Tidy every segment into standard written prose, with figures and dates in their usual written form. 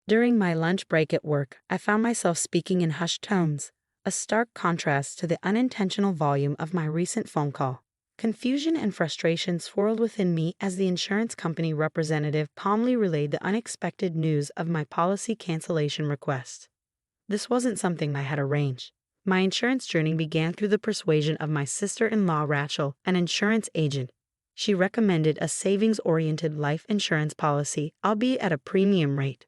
During my lunch break at work, I found myself speaking in hushed tones, a stark contrast to the unintentional volume of my recent phone call. Confusion and frustration swirled within me as the insurance company representative calmly relayed the unexpected news of my policy cancellation request. This wasn't something I had arranged. My insurance journey began through the persuasion of my sister-in-law Rachel, an insurance agent. She recommended a savings-oriented life insurance policy, albeit at a premium rate.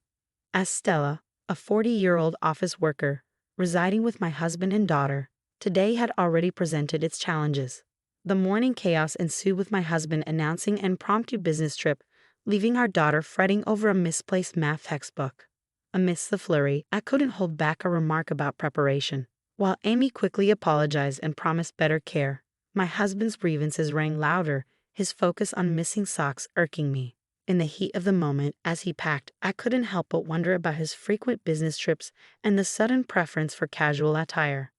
As Stella, a 40-year-old office worker, residing with my husband and daughter, today had already presented its challenges. The morning chaos ensued with my husband announcing an impromptu business trip, leaving our daughter fretting over a misplaced math textbook. Amidst the flurry, I couldn't hold back a remark about preparation. While Amy quickly apologized and promised better care, my husband's grievances rang louder, his focus on missing socks irking me. In the heat of the moment, as he packed, I couldn't help but wonder about his frequent business trips and the sudden preference for casual attire.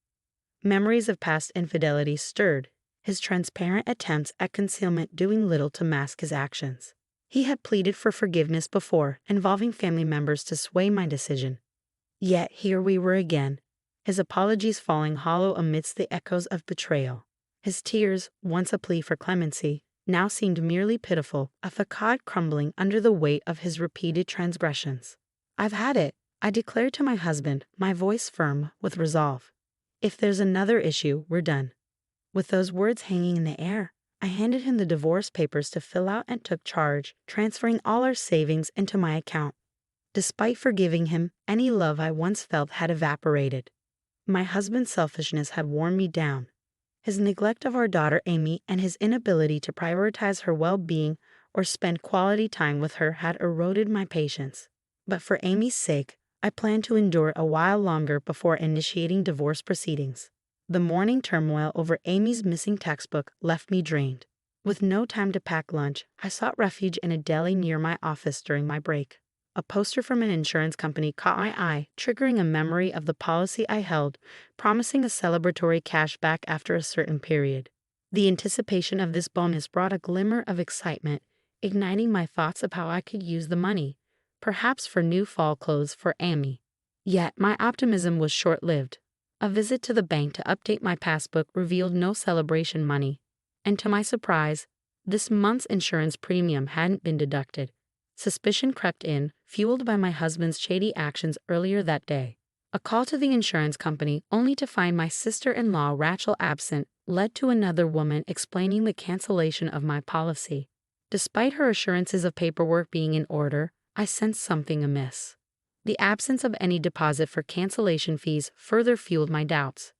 Memories of past infidelity stirred, his transparent attempts at concealment doing little to mask his actions. He had pleaded for forgiveness before, involving family members to sway my decision. Yet here we were again, his apologies falling hollow amidst the echoes of betrayal. His tears, once a plea for clemency, now seemed merely pitiful, a facade crumbling under the weight of his repeated transgressions. "I've had it," I declared to my husband, my voice firm with resolve. "If there's another issue, we're done." With those words hanging in the air, I handed him the divorce papers to fill out and took charge, transferring all our savings into my account. Despite forgiving him, any love I once felt had evaporated. My husband's selfishness had worn me down. His neglect of our daughter Amy and his inability to prioritize her well-being or spend quality time with her had eroded my patience. But for Amy's sake, I planned to endure a while longer before initiating divorce proceedings. The morning turmoil over Amy's missing textbook left me drained. With no time to pack lunch, I sought refuge in a deli near my office during my break. A poster from an insurance company caught my eye, triggering a memory of the policy I held, promising a celebratory cashback after a certain period. The anticipation of this bonus brought a glimmer of excitement, igniting my thoughts of how I could use the money, perhaps for new fall clothes for Amy. Yet my optimism was short-lived. A visit to the bank to update my passbook revealed no celebration money, and to my surprise, this month's insurance premium hadn't been deducted. Suspicion crept in, fueled by my husband's shady actions earlier that day. A call to the insurance company, only to find my sister-in-law Rachel absent, led to another woman explaining the cancellation of my policy. Despite her assurances of paperwork being in order, I sensed something amiss. The absence of any deposit for cancellation fees further fueled my doubts.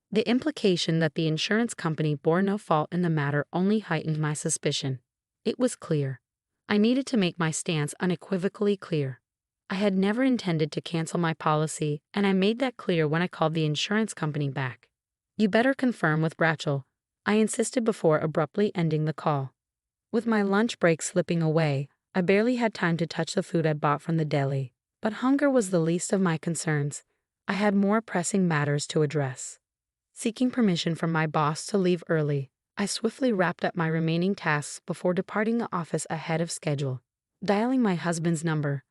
The implication that the insurance company bore no fault in the matter only heightened my suspicion. It was clear. I needed to make my stance unequivocally clear. I had never intended to cancel my policy, and I made that clear when I called the insurance company back. "You better confirm with Rachel," I insisted before abruptly ending the call. With my lunch break slipping away, I barely had time to touch the food I'd bought from the deli. But hunger was the least of my concerns. I had more pressing matters to address. Seeking permission from my boss to leave early, I swiftly wrapped up my remaining tasks before departing the office ahead of schedule. Dialing my husband's number,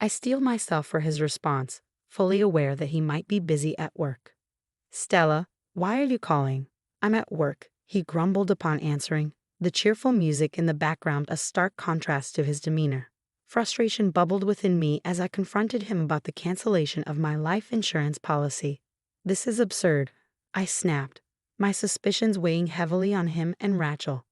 I steeled myself for his response, fully aware that he might be busy at work. "Stella, why are you calling?" "I'm at work," he grumbled upon answering, the cheerful music in the background a stark contrast to his demeanor. Frustration bubbled within me as I confronted him about the cancellation of my life insurance policy. "This is absurd," I snapped, my suspicions weighing heavily on him and Rachel.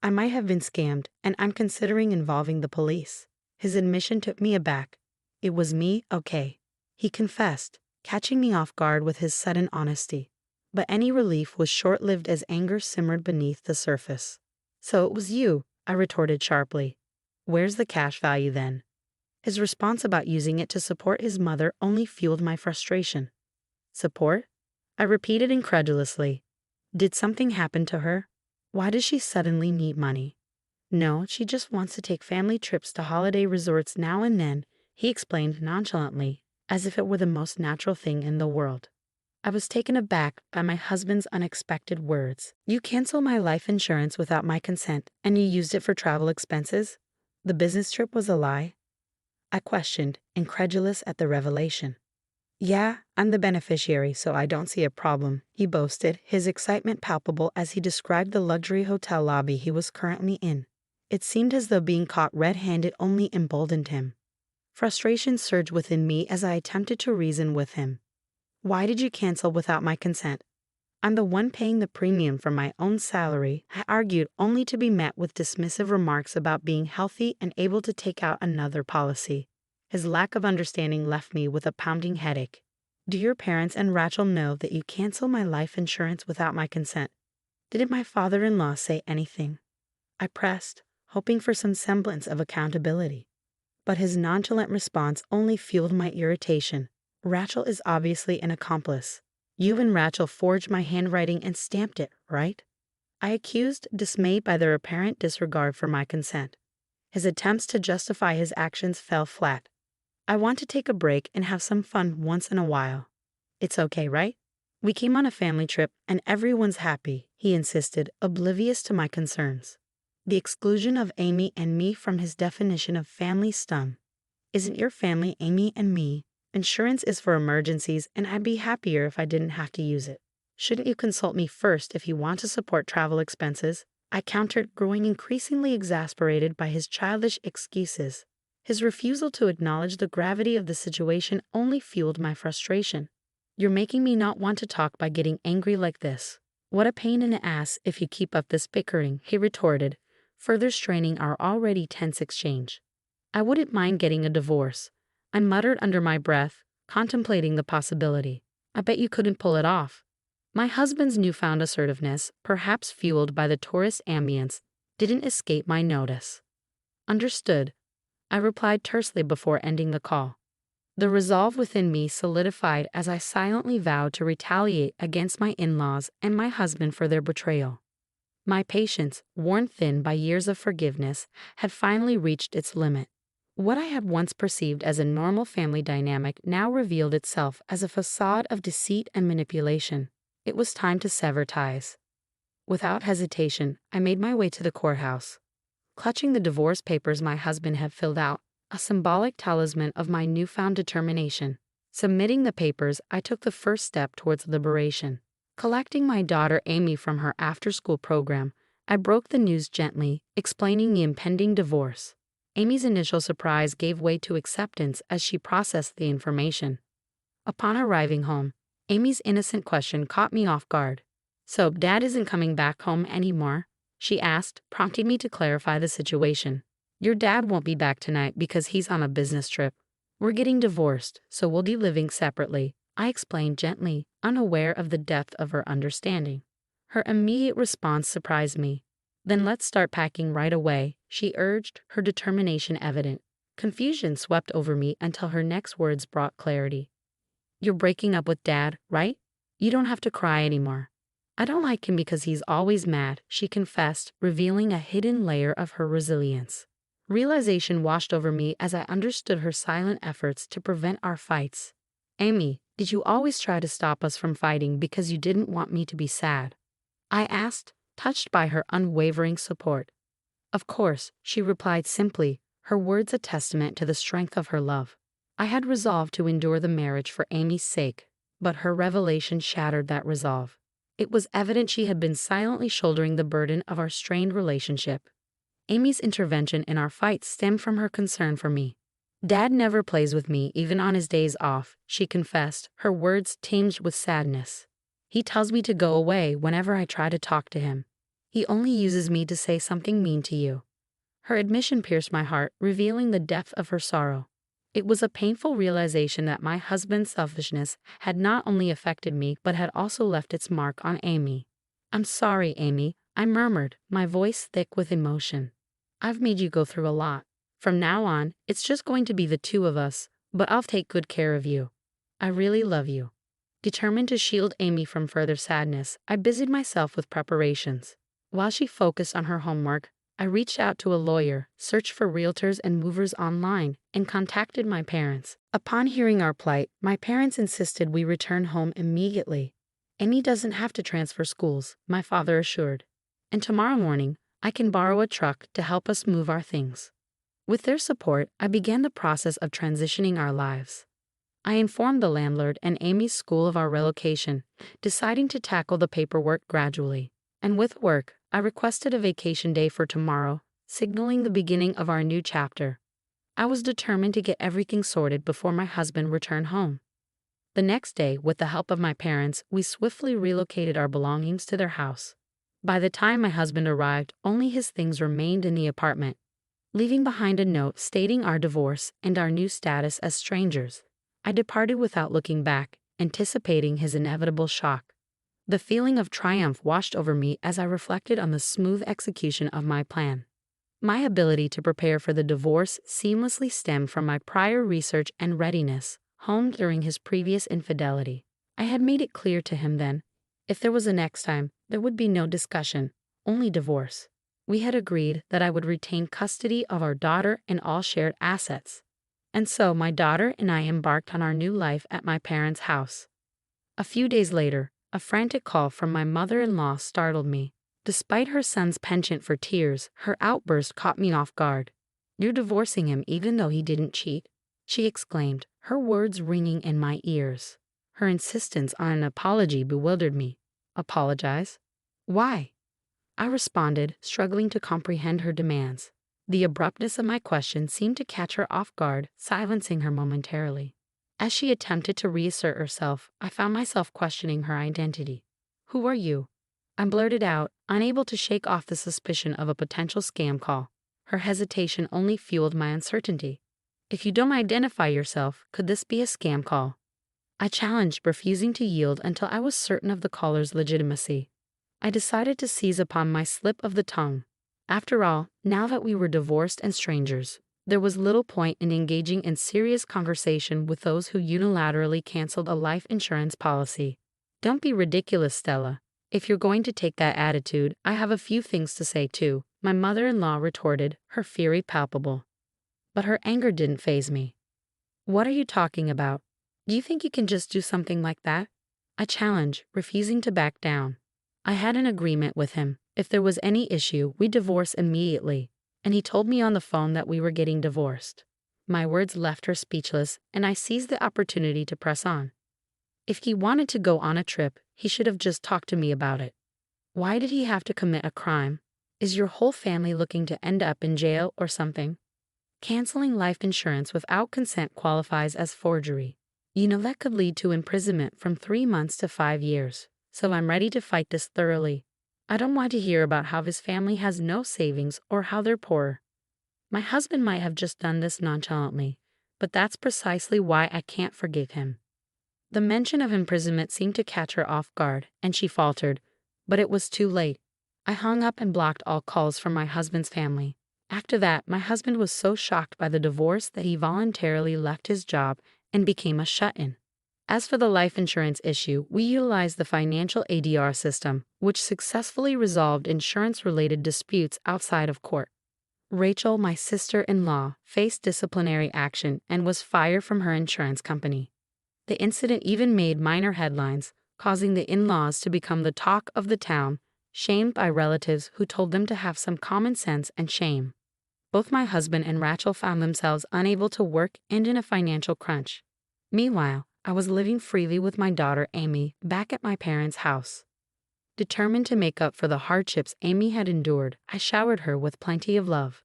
"I might have been scammed, and I'm considering involving the police." His admission took me aback. "It was me, okay," he confessed, catching me off guard with his sudden honesty. But any relief was short-lived as anger simmered beneath the surface. "So it was you," I retorted sharply. "Where's the cash value then?" His response about using it to support his mother only fueled my frustration. "Support?" I repeated incredulously. Did something happen to her? Why does she suddenly need money? "No, she just wants to take family trips to holiday resorts now and then," he explained nonchalantly, as if it were the most natural thing in the world. I was taken aback by my husband's unexpected words. "You canceled my life insurance without my consent, and you used it for travel expenses? The business trip was a lie?" I questioned, incredulous at the revelation. Yeah, I'm the beneficiary, so I don't see a problem, he boasted, his excitement palpable as he described the luxury hotel lobby he was currently in. It seemed as though being caught red-handed only emboldened him. Frustration surged within me as I attempted to reason with him. Why did you cancel without my consent? I'm the one paying the premium from my own salary, I argued, only to be met with dismissive remarks about being healthy and able to take out another policy. His lack of understanding left me with a pounding headache. Do your parents and Rachel know that you cancel my life insurance without my consent? Didn't my father-in-law say anything? I pressed, hoping for some semblance of accountability. But his nonchalant response only fueled my irritation. Rachel is obviously an accomplice. You and Rachel forged my handwriting and stamped it, right? I accused, dismayed by their apparent disregard for my consent. His attempts to justify his actions fell flat. I want to take a break and have some fun once in a while. It's okay, right? We came on a family trip and everyone's happy, he insisted, oblivious to my concerns. The exclusion of Amy and me from his definition of family stung. Isn't your family Amy and me? Insurance is for emergencies, and I'd be happier if I didn't have to use it. Shouldn't you consult me first if you want to support travel expenses? I countered, growing increasingly exasperated by his childish excuses. His refusal to acknowledge the gravity of the situation only fueled my frustration. You're making me not want to talk by getting angry like this. What a pain in the ass if you keep up this bickering, he retorted, further straining our already tense exchange. I wouldn't mind getting a divorce, I muttered under my breath, contemplating the possibility. I bet you couldn't pull it off. My husband's newfound assertiveness, perhaps fueled by the tourist ambience, didn't escape my notice. Understood, I replied tersely before ending the call. The resolve within me solidified as I silently vowed to retaliate against my in-laws and my husband for their betrayal. My patience, worn thin by years of forgiveness, had finally reached its limit. What I had once perceived as a normal family dynamic now revealed itself as a facade of deceit and manipulation. It was time to sever ties. Without hesitation, I made my way to the courthouse. Clutching the divorce papers my husband had filled out, a symbolic talisman of my newfound determination. Submitting the papers, I took the first step towards liberation. Collecting my daughter Amy from her after-school program, I broke the news gently, explaining the impending divorce. Amy's initial surprise gave way to acceptance as she processed the information. Upon arriving home, Amy's innocent question caught me off guard. So, Dad isn't coming back home anymore? She asked, prompting me to clarify the situation. Your dad won't be back tonight because he's on a business trip. We're getting divorced, so we'll be living separately, I explained gently, unaware of the depth of her understanding. Her immediate response surprised me. Then let's start packing right away, she urged, her determination evident. Confusion swept over me until her next words brought clarity. You're breaking up with Dad, right? You don't have to cry anymore. I don't like him because he's always mad, she confessed, revealing a hidden layer of her resilience. Realization washed over me as I understood her silent efforts to prevent our fights. Amy, did you always try to stop us from fighting because you didn't want me to be sad? I asked, touched by her unwavering support. Of course, she replied simply, her words a testament to the strength of her love. I had resolved to endure the marriage for Amy's sake, but her revelation shattered that resolve. It was evident she had been silently shouldering the burden of our strained relationship. Amy's intervention in our fight stemmed from her concern for me. Dad never plays with me, even on his days off, she confessed, her words tinged with sadness. He tells me to go away whenever I try to talk to him. He only uses me to say something mean to you. Her admission pierced my heart, revealing the depth of her sorrow. It was a painful realization that my husband's selfishness had not only affected me but had also left its mark on Amy. I'm sorry, Amy, I murmured, my voice thick with emotion. I've made you go through a lot. From now on, it's just going to be the two of us, but I'll take good care of you. I really love you. Determined to shield Amy from further sadness, I busied myself with preparations. While she focused on her homework, I reached out to a lawyer, searched for realtors and movers online, and contacted my parents. Upon hearing our plight, my parents insisted we return home immediately. Amy doesn't have to transfer schools, my father assured. And tomorrow morning, I can borrow a truck to help us move our things. With their support, I began the process of transitioning our lives. I informed the landlord and Amy's school of our relocation, deciding to tackle the paperwork gradually. And with work, I requested a vacation day for tomorrow, signaling the beginning of our new chapter. I was determined to get everything sorted before my husband returned home. The next day, with the help of my parents, we swiftly relocated our belongings to their house. By the time my husband arrived, only his things remained in the apartment, leaving behind a note stating our divorce and our new status as strangers. I departed without looking back, anticipating his inevitable shock. The feeling of triumph washed over me as I reflected on the smooth execution of my plan. My ability to prepare for the divorce seamlessly stemmed from my prior research and readiness, honed during his previous infidelity. I had made it clear to him then, if there was a next time, there would be no discussion, only divorce. We had agreed that I would retain custody of our daughter and all shared assets. And so my daughter and I embarked on our new life at my parents' house. A few days later, a frantic call from my mother-in-law startled me. Despite her son's penchant for tears, her outburst caught me off guard. "You're divorcing him even though he didn't cheat?" she exclaimed, her words ringing in my ears. Her insistence on an apology bewildered me. Apologize? Why? I responded, struggling to comprehend her demands. The abruptness of my question seemed to catch her off guard, silencing her momentarily. As she attempted to reassert herself, I found myself questioning her identity. "Who are you?" I blurted out, unable to shake off the suspicion of a potential scam call. Her hesitation only fueled my uncertainty. "If you don't identify yourself, could this be a scam call?" I challenged, refusing to yield until I was certain of the caller's legitimacy. I decided to seize upon my slip of the tongue. After all, now that we were divorced and strangers, there was little point in engaging in serious conversation with those who unilaterally canceled a life insurance policy. "Don't be ridiculous, Stella. If you're going to take that attitude, I have a few things to say too," my mother-in-law retorted, her fury palpable. But her anger didn't faze me. "What are you talking about? Do you think you can just do something like that?" I challenged, refusing to back down. I had an agreement with him. If there was any issue, we'd divorce immediately, and he told me on the phone that we were getting divorced. My words left her speechless, and I seized the opportunity to press on. If he wanted to go on a trip, he should have just talked to me about it. Why did he have to commit a crime? Is your whole family looking to end up in jail or something? Canceling life insurance without consent qualifies as forgery. You know that could lead to imprisonment from 3 months to 5 years. So I'm ready to fight this thoroughly. I don't want to hear about how his family has no savings or how they're poor. My husband might have just done this nonchalantly, but that's precisely why I can't forgive him. The mention of imprisonment seemed to catch her off guard, and she faltered, but it was too late. I hung up and blocked all calls from my husband's family. After that, my husband was so shocked by the divorce that he voluntarily left his job and became a shut-in. As for the life insurance issue, we utilized the financial ADR system, which successfully resolved insurance-related disputes outside of court. Rachel, my sister-in-law, faced disciplinary action and was fired from her insurance company. The incident even made minor headlines, causing the in-laws to become the talk of the town, shamed by relatives who told them to have some common sense and shame. Both my husband and Rachel found themselves unable to work and in a financial crunch. Meanwhile, I was living freely with my daughter Amy back at my parents' house. Determined to make up for the hardships Amy had endured, I showered her with plenty of love.